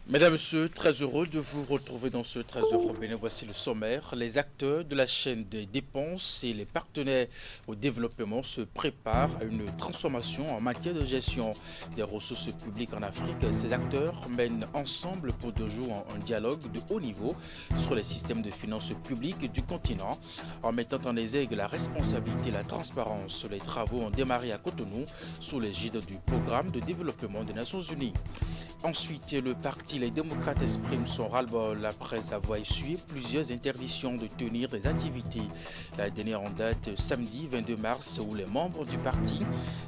Mesdames, Messieurs, très heureux de vous retrouver dans ce 13 heures Bénin. Voici le sommaire. Les acteurs de la chaîne des dépenses et les partenaires au développement se préparent à une transformation en matière de gestion des ressources publiques en Afrique. Ces acteurs mènent ensemble pour 2 jours un dialogue de haut niveau sur les systèmes de finances publiques du continent, en mettant en exergue la responsabilité et la transparence. Les travaux ont démarré à Cotonou sous l'égide du programme de développement des Nations Unies. Ensuite, le parti Les démocrates exprime son ras-le-bol après avoir essuyé plusieurs interdictions de tenir des activités. La dernière en date samedi 22 mars où les membres du parti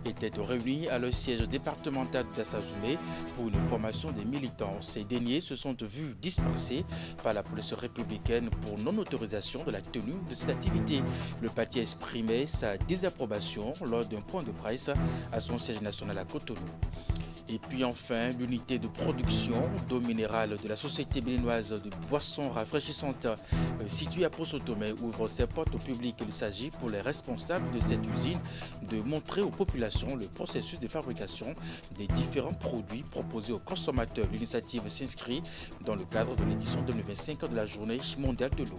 étaient réunis à leur siège départemental d'Assazoumé pour une formation des militants. Ces derniers se sont vus dispensés par la police républicaine pour non-autorisation de la tenue de cette activité. Le parti exprimait sa désapprobation lors d'un point de presse à son siège national à Cotonou. Et puis enfin, l'unité de production d'eau minérale de la Société béninoise de boissons rafraîchissantes située à Poso-Tomé ouvre ses portes au public. Il s'agit pour les responsables de cette usine de montrer aux populations le processus de fabrication des différents produits proposés aux consommateurs. L'initiative s'inscrit dans le cadre de l'édition 2025 de la Journée mondiale de l'eau.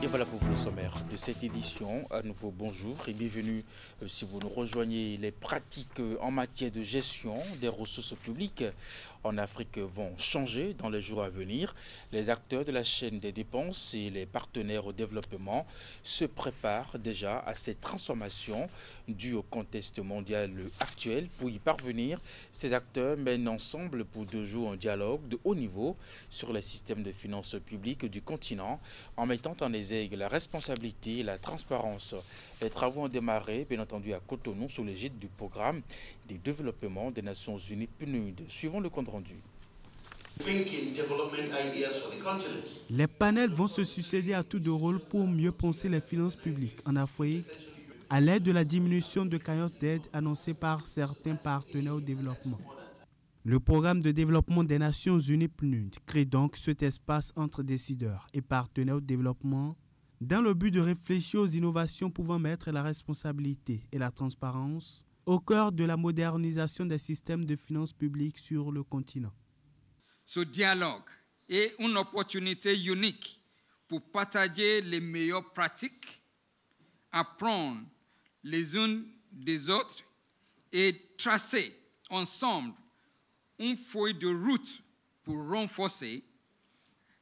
Et voilà pour vous le sommaire de cette édition. À nouveau, bonjour et bienvenue si vous nous rejoignez. Les pratiques en matière de gestion des ressources publiques en Afrique vont changer dans les jours à venir. Les acteurs de la chaîne des dépenses et les partenaires au développement se préparent déjà à ces transformations dues au contexte mondial actuel. Pour y parvenir, ces acteurs mènent ensemble pour 2 jours un dialogue de haut niveau sur les systèmes de finances publiques du continent en mettant en exergue la responsabilité et la transparence. Les travaux ont démarré, bien entendu, à Cotonou sous l'égide du programme de développement des Nations Unies PNUD. Suivons le compte rendu. Les panels vont se succéder à tour de rôle pour mieux penser les finances publiques en Afrique à l'aide de la diminution de cagnottes d'aide annoncée par certains partenaires au développement. Le programme de développement des Nations Unies PNUD crée donc cet espace entre décideurs et partenaires au développement dans le but de réfléchir aux innovations pouvant mettre la responsabilité et la transparence au cœur de la modernisation des systèmes de finances publiques sur le continent. Ce dialogue est une opportunité unique pour partager les meilleures pratiques, apprendre les unes des autres et tracer ensemble une feuille de route pour renforcer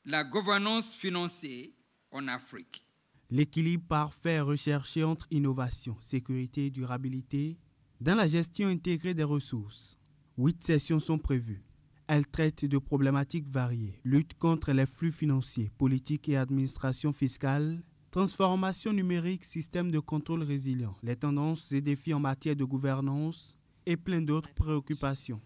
la gouvernance financière en Afrique. L'équilibre parfait est recherché entre innovation, sécurité et durabilité dans la gestion intégrée des ressources. 8 sessions sont prévues. Elles traitent de problématiques variées, lutte contre les flux financiers, politique et administration fiscale, transformation numérique, système de contrôle résilient, les tendances et défis en matière de gouvernance et plein d'autres préoccupations.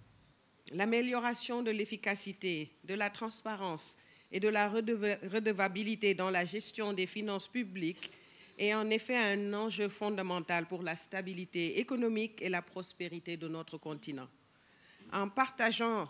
L'amélioration de l'efficacité, de la transparence et de la redevabilité dans la gestion des finances publiques est en effet un enjeu fondamental pour la stabilité économique et la prospérité de notre continent. En partageant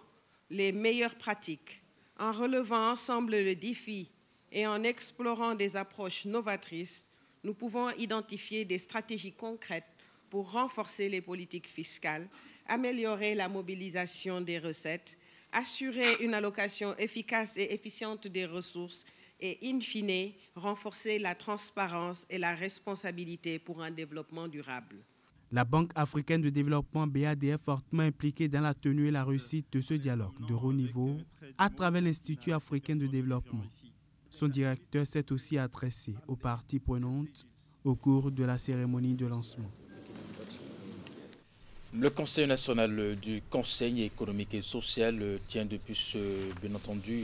les meilleures pratiques, en relevant ensemble les défis et en explorant des approches novatrices, nous pouvons identifier des stratégies concrètes pour renforcer les politiques fiscales, améliorer la mobilisation des recettes, assurer une allocation efficace et efficiente des ressources et, in fine, renforcer la transparence et la responsabilité pour un développement durable. La Banque africaine de développement BAD est fortement impliquée dans la tenue et la réussite de ce dialogue de haut niveau à travers l'Institut africain de développement. Son directeur s'est aussi adressé aux parties prenantes au cours de la cérémonie de lancement. Le Conseil national du Conseil économique et social tient depuis bien entendu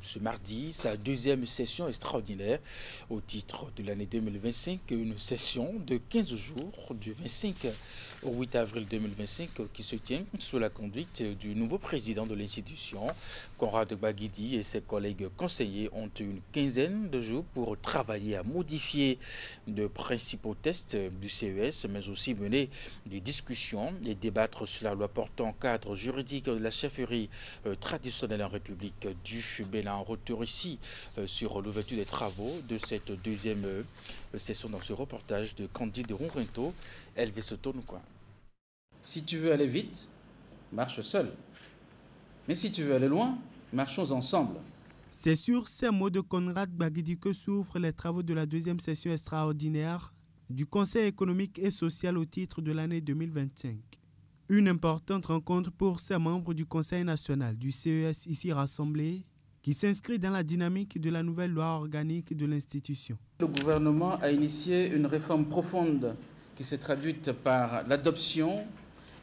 ce mardi sa 2e session extraordinaire au titre de l'année 2025, une session de 15 jours du 25 au 8 avril 2025 qui se tient sous la conduite du nouveau président de l'institution. Conrad Baguidi et ses collègues conseillers ont une quinzaine de jours pour travailler à modifier de principaux tests du CES, mais aussi mener des discussions et débattre sur la loi portant cadre juridique de la chefferie traditionnelle en République du Bénin. En retour ici sur l'ouverture des travaux de cette 2e session dans ce reportage de Candide Ronrinto, LV Soto. Si tu veux aller vite, marche seul. Mais si tu veux aller loin, marchons ensemble. C'est sur ces mots de Conrad Baguidi que s'ouvrent les travaux de la deuxième session extraordinaire du Conseil économique et social au titre de l'année 2025. Une importante rencontre pour ces membres du Conseil national du CES ici rassemblés qui s'inscrit dans la dynamique de la nouvelle loi organique de l'institution. Le gouvernement a initié une réforme profonde qui s'est traduite par l'adoption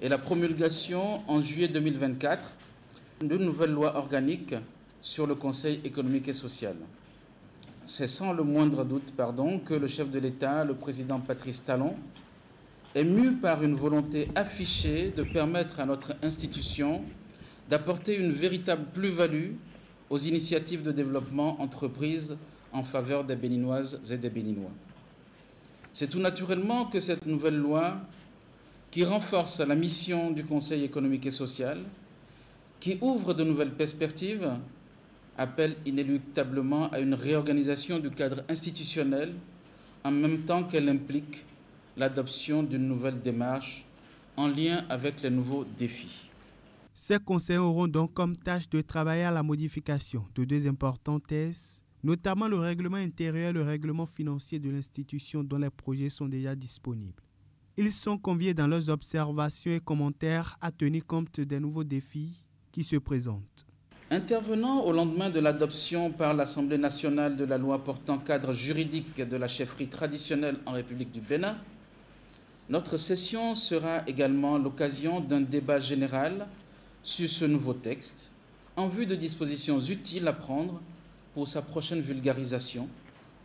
et la promulgation en juillet 2024 d'une nouvelle loi organique sur le Conseil économique et social. C'est sans le moindre doute que le chef de l'État, le président Patrice Talon, est mu par une volonté affichée de permettre à notre institution d'apporter une véritable plus-value aux initiatives de développement entreprises en faveur des Béninoises et des Béninois. C'est tout naturellement que cette nouvelle loi, qui renforce la mission du Conseil économique et social, qui ouvre de nouvelles perspectives, appelle inéluctablement à une réorganisation du cadre institutionnel en même temps qu'elle implique l'adoption d'une nouvelle démarche en lien avec les nouveaux défis. Ces conseils auront donc comme tâche de travailler à la modification de deux importants textes, notamment le règlement intérieur et le règlement financier de l'institution dont les projets sont déjà disponibles. Ils sont conviés dans leurs observations et commentaires à tenir compte des nouveaux défis qui se présentent. Intervenant au lendemain de l'adoption par l'Assemblée nationale de la loi portant cadre juridique de la chefferie traditionnelle en République du Bénin, notre session sera également l'occasion d'un débat général sur ce nouveau texte en vue de dispositions utiles à prendre pour sa prochaine vulgarisation,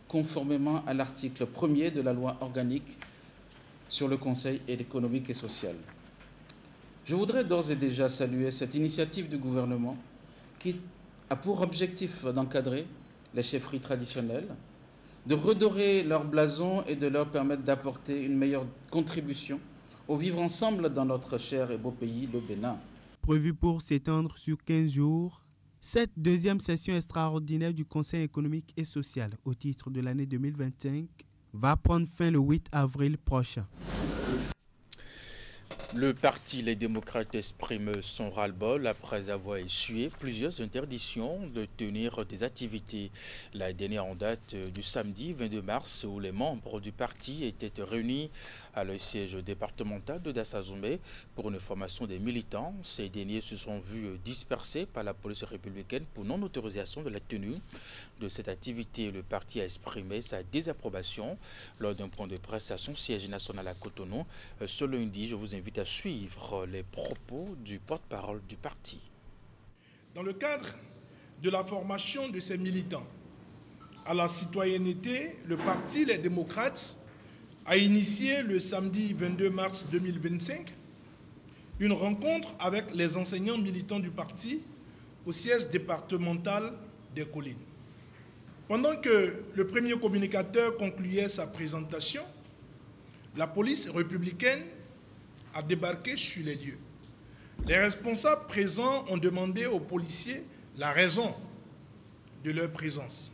conformément à l'article 1er de la loi organique sur le Conseil économique et social. Je voudrais d'ores et déjà saluer cette initiative du gouvernement qui a pour objectif d'encadrer les chefferies traditionnelles, de redorer leur blason et de leur permettre d'apporter une meilleure contribution au vivre ensemble dans notre cher et beau pays, le Bénin. Prévu pour s'étendre sur 15 jours, cette deuxième session extraordinaire du Conseil économique et social au titre de l'année 2025 va prendre fin le 8 avril prochain. Le parti Les démocrates exprime son ras-le-bol après avoir essuyé plusieurs interdictions de tenir des activités. La dernière en date du samedi 22 mars où les membres du parti étaient réunis à le siège départemental de Dassazoumé pour une formation des militants. Ces derniers se sont vus dispersés par la police républicaine pour non-autorisation de la tenue de cette activité. Le parti a exprimé sa désapprobation lors d'un point de presse à son siège national à Cotonou. Ce lundi, je vous invite à suivre les propos du porte-parole du parti. Dans le cadre de la formation de ces militants à la citoyenneté, le parti Les démocrates a initié le samedi 22 mars 2025 une rencontre avec les enseignants militants du parti au siège départemental des Collines. Pendant que le premier communicateur concluait sa présentation, la police républicaine a débarqué sur les lieux. Les responsables présents ont demandé aux policiers la raison de leur présence.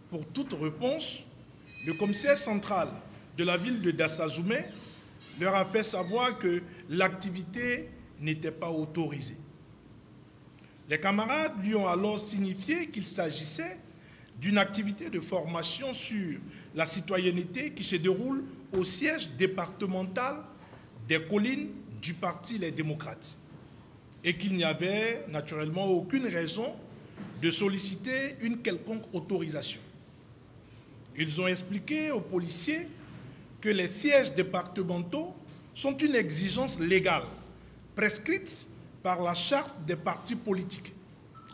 Pour toute réponse, le commissaire central de la ville de Dassazoumé leur a fait savoir que l'activité n'était pas autorisée. Les camarades lui ont alors signifié qu'il s'agissait d'une activité de formation sur la citoyenneté qui se déroule au siège départemental des Collines du parti Les démocrates et qu'il n'y avait naturellement aucune raison de solliciter une quelconque autorisation. Ils ont expliqué aux policiers que les sièges départementaux sont une exigence légale prescrite par la charte des partis politiques.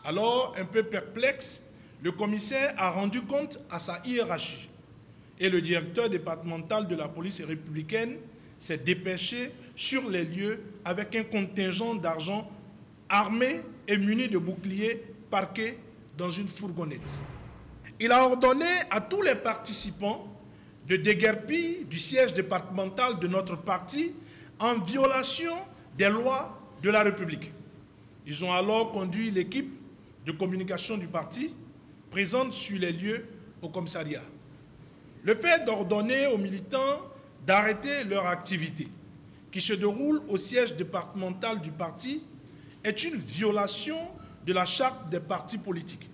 Alors, un peu perplexe, le commissaire a rendu compte à sa hiérarchie et le directeur départemental de la police républicaine s'est dépêché sur les lieux avec un contingent d'argent armé et muni de boucliers parqués dans une fourgonnette. Il a ordonné à tous les participants de déguerpir du siège départemental de notre parti en violation des lois de la République. Ils ont alors conduit l'équipe de communication du parti présente sur les lieux au commissariat. Le fait d'ordonner aux militants d'arrêter leur activité qui se déroule au siège départemental du parti est une violation de la charte des partis politiques.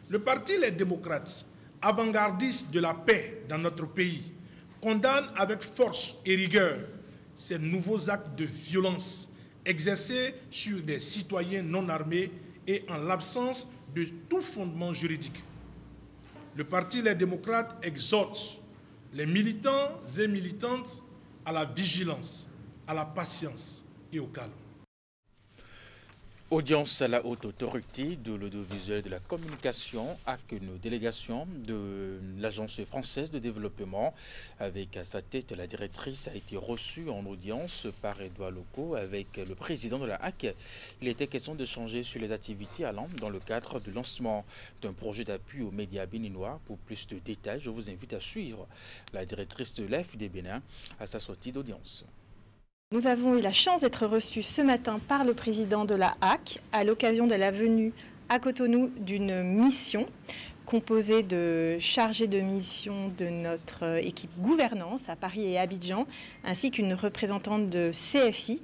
Le parti Les Démocrates, avant-gardiste de la paix dans notre pays, condamne avec force et rigueur ces nouveaux actes de violence exercés sur des citoyens non armés et en l'absence de tout fondement juridique. Le parti Les Démocrates exhorte les militants et militantes à la vigilance, à la patience et au calme. Audience à la haute autorité de l'audiovisuel et de la communication avec une délégation de l'Agence française de développement. Avec à sa tête, la directrice a été reçue en audience par Edouard Loko avec le président de la HAC. Il était question d'échanger sur les activités allant dans le cadre du lancement d'un projet d'appui aux médias béninois. Pour plus de détails, je vous invite à suivre la directrice de l'AFD Bénin à sa sortie d'audience. Nous avons eu la chance d'être reçus ce matin par le président de la HAC à l'occasion de la venue à Cotonou d'une mission composée de chargés de mission de notre équipe gouvernance à Paris et Abidjan, ainsi qu'une représentante de CFI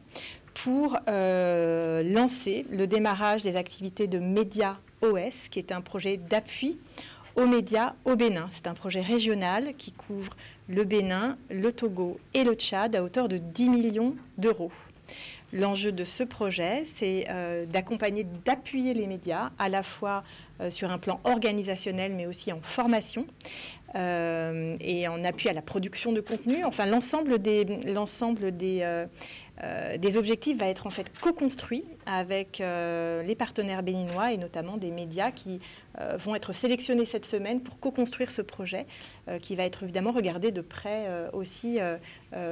pour lancer le démarrage des activités de Média OS, qui est un projet d'appui aux médias au Bénin. C'est un projet régional qui couvre le Bénin, le Togo et le Tchad à hauteur de 10 millions d'euros. L'enjeu de ce projet, c'est d'accompagner, d'appuyer les médias, à la fois sur un plan organisationnel, mais aussi en formation et en appui à la production de contenu. Enfin, l'ensemble des objectifs va être en fait co-construit avec les partenaires béninois et notamment des médias qui vont être sélectionnés cette semaine pour co-construire ce projet qui va être évidemment regardé de près aussi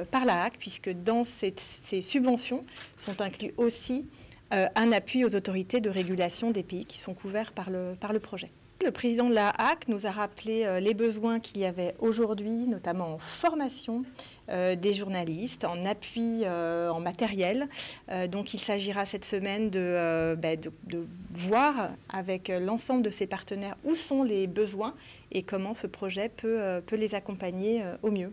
par la HAC, puisque dans ces subventions sont inclus aussi un appui aux autorités de régulation des pays qui sont couverts par le projet. Le président de la HAC nous a rappelé les besoins qu'il y avait aujourd'hui, notamment en formation des journalistes, en appui en matériel. Donc il s'agira cette semaine de voir avec l'ensemble de ses partenaires où sont les besoins et comment ce projet peut les accompagner au mieux.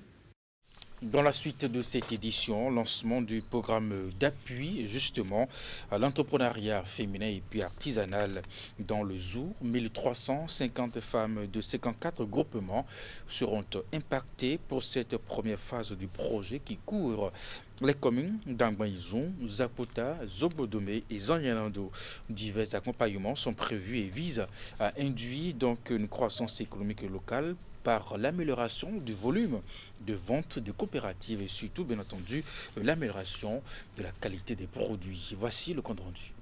Dans la suite de cette édition, lancement du programme d'appui justement à l'entrepreneuriat féminin et puis artisanal dans le Zou. 1350 femmes de 54 groupements seront impactées pour cette première phase du projet qui couvre les communes d'Angbaïzoun, Zapota, Zobodome et Zanyanando. Divers accompagnements sont prévus et visent à induire donc une croissance économique locale par l'amélioration du volume de vente des coopératives et surtout, bien entendu, l'amélioration de la qualité des produits. Voici le compte rendu.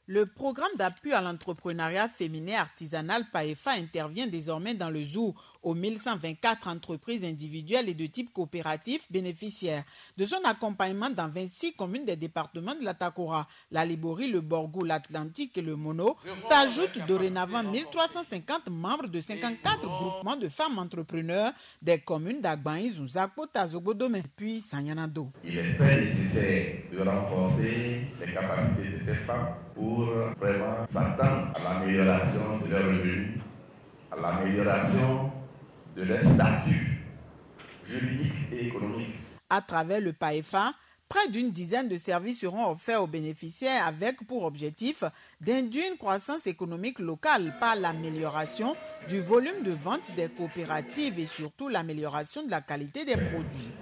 Le programme d'appui à l'entrepreneuriat féminin artisanal PAEFA intervient désormais dans le Zou aux 1124 entreprises individuelles et de type coopératif bénéficiaires. De son accompagnement dans 26 communes des départements de la Takora, la Liborie, le Borgou, l'Atlantique et le Mono, s'ajoutent dorénavant 1350 membres de 54 groupements de femmes entrepreneurs des communes d'Agbaïzoun, Zapota, Zobodome puis Sanyanado. Il est très nécessaire de renforcer les capacités de ces femmes pour vraiment s'attendre à l'amélioration de leurs revenus, à l'amélioration de leur statut juridique et économique. À travers le PAEFA, près d'une dizaine de services seront offerts aux bénéficiaires avec pour objectif d'induire une croissance économique locale par l'amélioration du volume de vente des coopératives et surtout l'amélioration de la qualité des produits.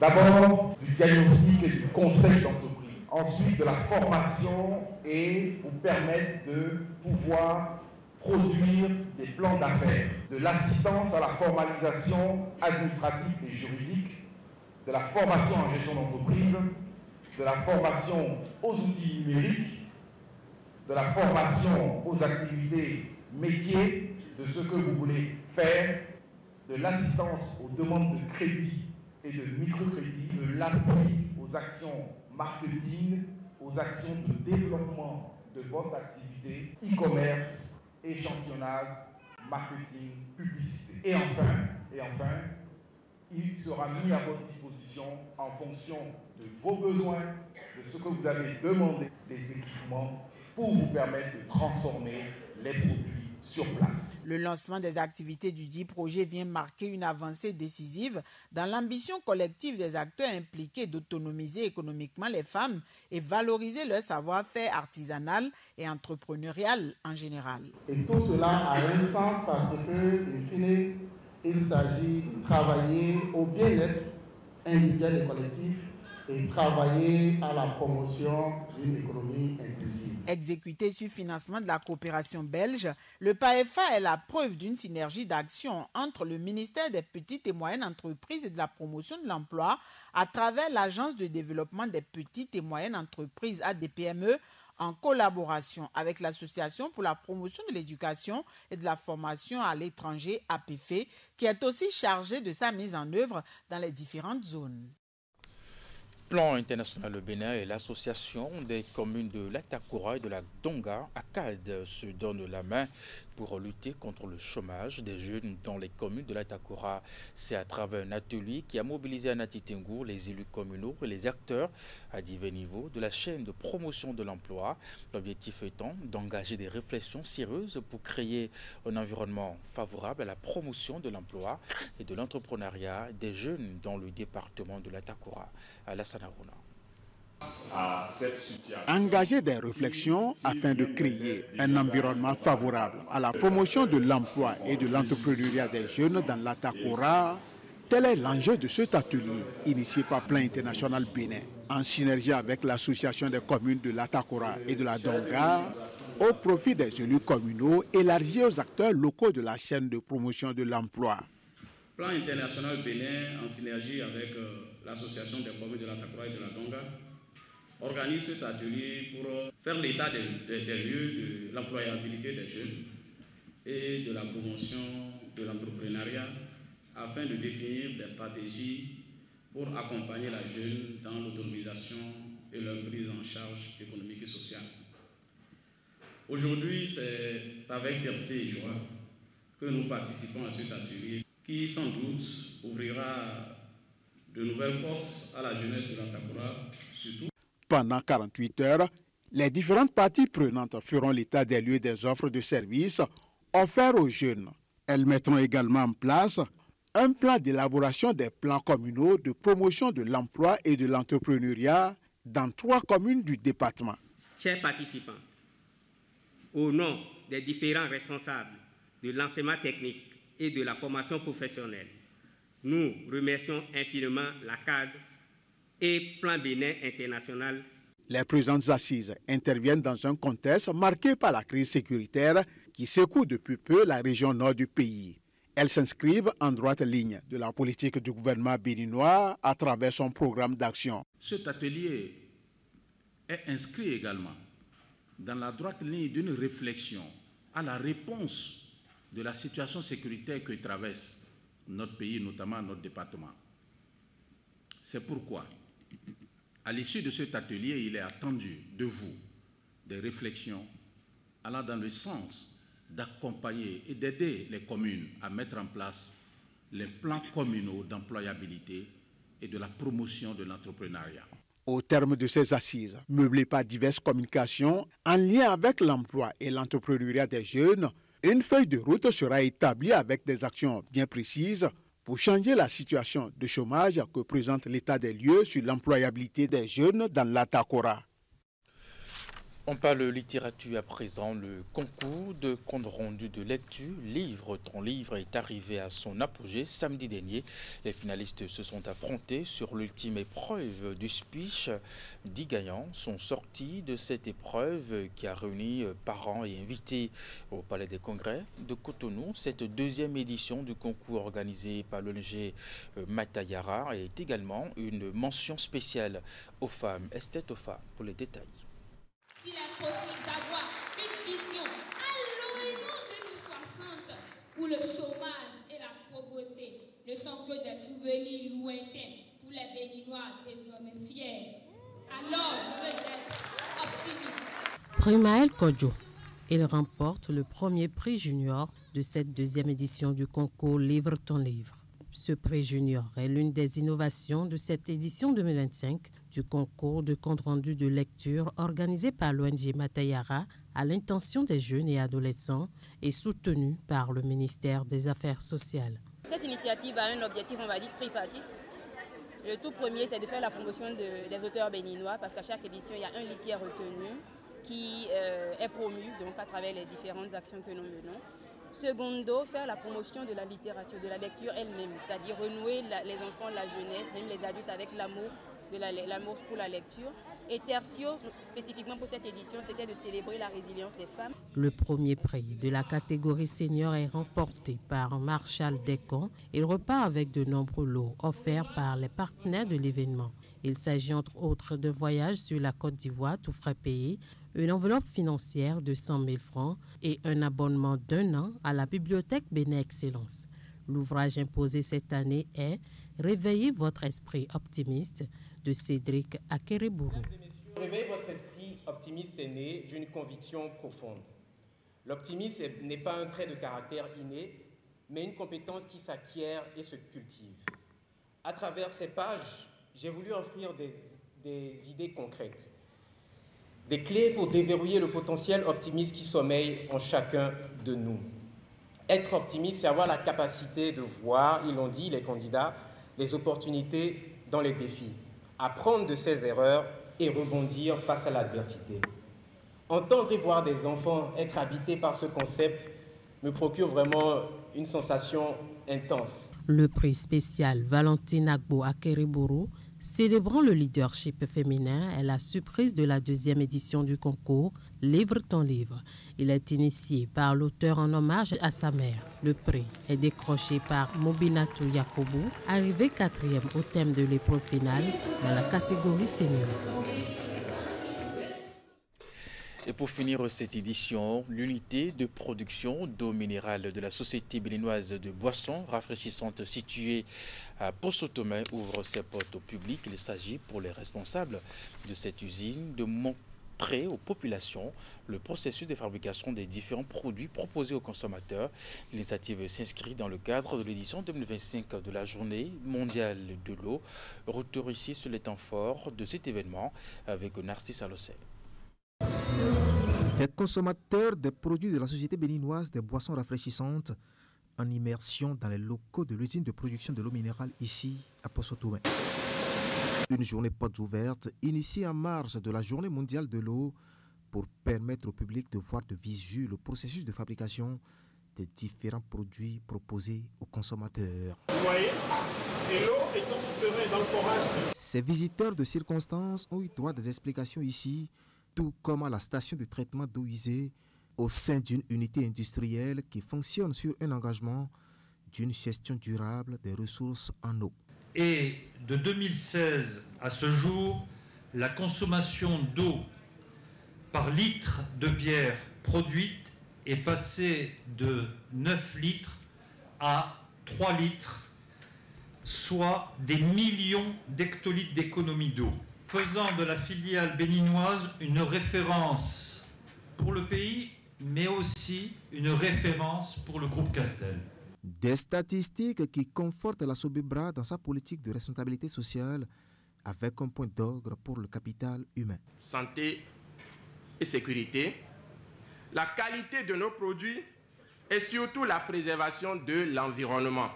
D'abord, du diagnostic et du conseil d'entreprise. Ensuite, de la formation et vous permettre de pouvoir produire des plans d'affaires, de l'assistance à la formalisation administrative et juridique, de la formation en gestion d'entreprise, de la formation aux outils numériques, de la formation aux activités métiers, de ce que vous voulez faire, de l'assistance aux demandes de crédit et de microcrédit, de l'appui aux actions marketing, aux actions de développement de votre activité, e-commerce, échantillonnage, marketing, publicité. Et enfin, il sera mis à votre disposition en fonction de vos besoins, de ce que vous avez demandé, des équipements pour vous permettre de transformer les produits sur place. Le lancement des activités du dit projet vient marquer une avancée décisive dans l'ambition collective des acteurs impliqués d'autonomiser économiquement les femmes et valoriser leur savoir-faire artisanal et entrepreneurial en général. Et tout cela a un sens parce que, in fine, il s'agit de travailler au bien-être individuel et collectif et travailler à la promotion d'une économie inclusive. Exécuté sur financement de la coopération belge, le PAEFA est la preuve d'une synergie d'action entre le ministère des Petites et Moyennes Entreprises et de la Promotion de l'Emploi à travers l'Agence de développement des Petites et Moyennes Entreprises ADPME en collaboration avec l'Association pour la promotion de l'éducation et de la formation à l'étranger APFE, qui est aussi chargée de sa mise en œuvre dans les différentes zones. Plan international Bénin et l'association des communes de l'Atakura et de la Donga, ACAD, se donnent la main pour lutter contre le chômage des jeunes dans les communes de l'Atakura. C'est à travers un atelier qui a mobilisé à Nati Tengour les élus communaux et les acteurs à divers niveaux de la chaîne de promotion de l'emploi. L'objectif étant d'engager des réflexions sérieuses pour créer un environnement favorable à la promotion de l'emploi et de l'entrepreneuriat des jeunes dans le département de l'Atakura. Alassane Aruna. Engager des réflexions afin de créer un environnement favorable à la promotion de l'emploi et de l'entrepreneuriat des jeunes dans l'Atakura, tel est l'enjeu de cet atelier initié par Plan International Bénin, en synergie avec l'association des communes de l'Atakura et de la Donga, au profit des élus communaux élargis aux acteurs locaux de la chaîne de promotion de l'emploi. Plan International Bénin, en synergie avec l'association des communes de l'Atakura et de la Donga, organise cet atelier pour faire l'état des lieux de l'employabilité des jeunes et de la promotion de l'entrepreneuriat afin de définir des stratégies pour accompagner la jeune dans l'autonomisation et leur prise en charge économique et sociale. Aujourd'hui, c'est avec fierté et joie que nous participons à cet atelier qui, sans doute, ouvrira de nouvelles portes à la jeunesse de l'Atakura, surtout. Pendant 48 heures, les différentes parties prenantes feront l'état des lieux des offres de services offerts aux jeunes. Elles mettront également en place un plan d'élaboration des plans communaux de promotion de l'emploi et de l'entrepreneuriat dans 3 communes du département. Chers participants, au nom des différents responsables de l'enseignement technique et de la formation professionnelle, nous remercions infiniment l'ACAD et Plan Bénin International. Les présentes assises interviennent dans un contexte marqué par la crise sécuritaire qui secoue depuis peu la région nord du pays. Elles s'inscrivent en droite ligne de la politique du gouvernement béninois à travers son programme d'action. Cet atelier est inscrit également dans la droite ligne d'une réflexion à la réponse de la situation sécuritaire que traverse notre pays, notamment notre département. C'est pourquoi, à l'issue de cet atelier, il est attendu de vous des réflexions allant dans le sens d'accompagner et d'aider les communes à mettre en place les plans communaux d'employabilité et de la promotion de l'entrepreneuriat. Au terme de ces assises, meublées par diverses communications en lien avec l'emploi et l'entrepreneuriat des jeunes, une feuille de route sera établie avec des actions bien précises pour changer la situation de chômage que présente l'état des lieux sur l'employabilité des jeunes dans l'Atakura. On parle littérature à présent. Le concours de compte rendu de lecture Livre ton livre est arrivé à son apogée samedi dernier. Les finalistes se sont affrontés sur l'ultime épreuve du speech. 10 gagnants sont sortis de cette épreuve qui a réuni parents et invités au Palais des Congrès de Cotonou. Cette deuxième édition du concours organisé par l'ONG Matayara est également une mention spéciale aux femmes. Esther Tofa pour les détails. S'il est possible d'avoir une vision à l'horizon 2060 où le chômage et la pauvreté ne sont que des souvenirs lointains pour les Béninois désormais fiers, alors je veux être optimiste. Primaël Kodjo, il remporte le premier prix junior de cette deuxième édition du concours Livre ton livre. Ce prix junior est l'une des innovations de cette édition 2025 du concours de compte rendu de lecture organisé par l'ONG Matayara à l'intention des jeunes et adolescents et soutenue par le ministère des Affaires sociales. Cette initiative a un objectif, on va dire, tripartite. Le tout premier, c'est de faire la promotion des auteurs béninois, parce qu'à chaque édition, il y a un livre qui est retenu, qui est promu donc, à travers les différentes actions que nous menons. Secondo, faire la promotion de la littérature, de la lecture elle-même, c'est-à-dire renouer les enfants, la jeunesse, même les adultes avec l'amour pour la lecture. Et tertio, spécifiquement pour cette édition, c'était de célébrer la résilience des femmes. Le premier prix de la catégorie senior est remporté par Marshall Descamps. Il repart avec de nombreux lots offerts par les partenaires de l'événement. Il s'agit entre autres de voyages sur la Côte d'Ivoire, tout frais payés, une enveloppe financière de 100 000 francs et un abonnement d'1 an à la bibliothèque Bénin Excellence. L'ouvrage imposé cette année est « Réveillez votre esprit optimiste » de Cédric Akerebourou. Réveiller votre esprit optimiste est né d'une conviction profonde. L'optimisme n'est pas un trait de caractère inné, mais une compétence qui s'acquiert et se cultive. À travers ces pages, j'ai voulu offrir des idées concrètes, des clés pour déverrouiller le potentiel optimiste qui sommeille en chacun de nous. Être optimiste, c'est avoir la capacité de voir, ils l'ont dit, les candidats, les opportunités dans les défis, apprendre de ses erreurs et rebondir face à l'adversité. Entendre et voir des enfants être habités par ce concept me procure vraiment une sensation intense. Le prix spécial Valentine Agbo Akerebourou, célébrant le leadership féminin, est la surprise de la 2e édition du concours Livre ton livre. Il est initié par l'auteur en hommage à sa mère. Le prix est décroché par Mobinatou Yakobou, arrivé 4e au thème de l'épreuve finale dans la catégorie senior. Et pour finir cette édition, l'unité de production d'eau minérale de la Société béninoise de boissons rafraîchissantes située à Posotomé ouvre ses portes au public. Il s'agit pour les responsables de cette usine de montrer aux populations le processus de fabrication des différents produits proposés aux consommateurs. L'initiative s'inscrit dans le cadre de l'édition 2025 de la Journée mondiale de l'eau. Retour ici sur les temps forts de cet événement avec Narcisse Alossé. Des consommateurs des produits de la Société béninoise des boissons rafraîchissantes en immersion dans les locaux de l'usine de production de l'eau minérale ici à Posotomé. Une journée portes ouvertes initiée en marge de la Journée mondiale de l'eau pour permettre au public de voir de visu le processus de fabrication des différents produits proposés aux consommateurs. Vous voyez, et l'eau étant souterraine dans le forage. Ces visiteurs de circonstance ont eu droit à des explications ici, tout comme à la station de traitement d'eau usée au sein d'une unité industrielle qui fonctionne sur un engagement d'une gestion durable des ressources en eau. Et de 2016 à ce jour, la consommation d'eau par litre de bière produite est passée de 9 litres à 3 litres, soit des millions d'hectolitres d'économie d'eau, faisant de la filiale béninoise une référence pour le pays, mais aussi une référence pour le groupe Castel. Des statistiques qui confortent la Sobebra dans sa politique de responsabilité sociale avec un point d'orgue pour le capital humain. Santé et sécurité, la qualité de nos produits et surtout la préservation de l'environnement.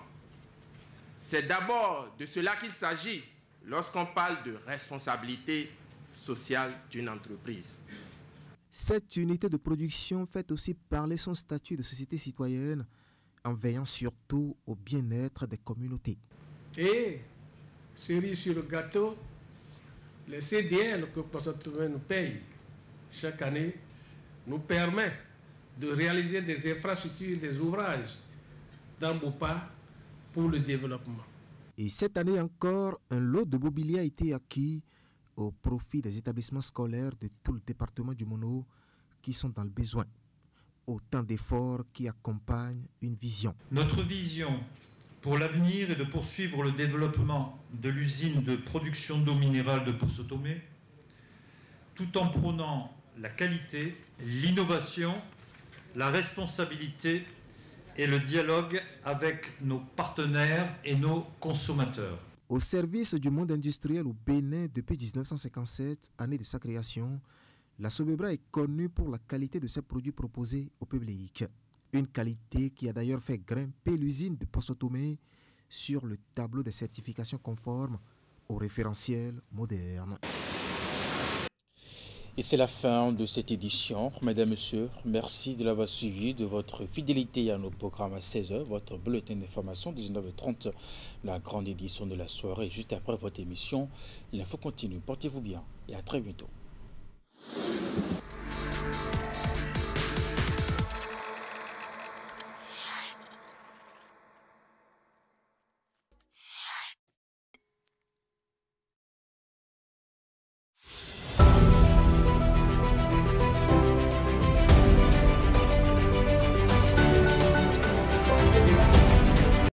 C'est d'abord de cela qu'il s'agit lorsqu'on parle de responsabilité sociale d'une entreprise. Cette unité de production fait aussi parler son statut de société citoyenne en veillant surtout au bien-être des communautés. Et, cerise sur le gâteau, le CDL que Posotomé nous paye chaque année nous permet de réaliser des infrastructures, des ouvrages dans Bopa pour le développement. Et cette année encore, un lot de mobilier a été acquis au profit des établissements scolaires de tout le département du Mono qui sont dans le besoin. Autant d'efforts qui accompagnent une vision. Notre vision pour l'avenir est de poursuivre le développement de l'usine de production d'eau minérale de Posotomé, tout en prônant la qualité, l'innovation, la responsabilité et le dialogue avec nos partenaires et nos consommateurs. Au service du monde industriel au Bénin depuis 1957, année de sa création, La Sobebra est connue pour la qualité de ses produits proposés au public. Une qualité qui a d'ailleurs fait grimper l'usine de Possotomé sur le tableau des certifications conformes au référentiel moderne. Et c'est la fin de cette édition. Mesdames, Messieurs, merci de l'avoir suivi, de votre fidélité à nos programmes à 16h, votre bulletin d'information 19h30, la grande édition de la soirée. Juste après votre émission, l'info continue. Portez-vous bien et à très bientôt.